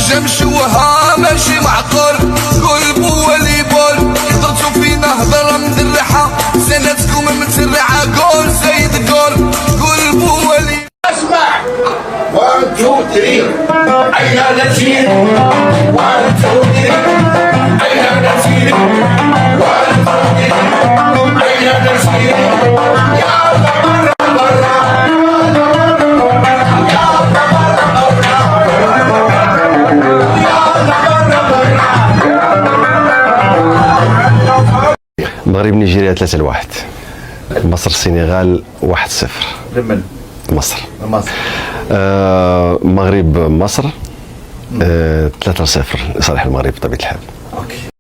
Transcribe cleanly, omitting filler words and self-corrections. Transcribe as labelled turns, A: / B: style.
A: جمشوها ماشي معقول، قلبو ولي بول درتو فينا هضره مدرحه، سنتكم مترعه قول زيد قول، قلبو ولي.
B: اسمع 1 2 3 عينا نسير 1 2 3 عينا نسير 1 2 3 عينا نسير يلا برا برا يلا برا برا يلا برا.
C: المغرب نيجيريا 3-1. مصر السنغال 1-0.
D: لمن؟
C: مصر.
D: مصر.
C: المغرب مصر 3-0 لصالح المغرب بطبيعة الحال.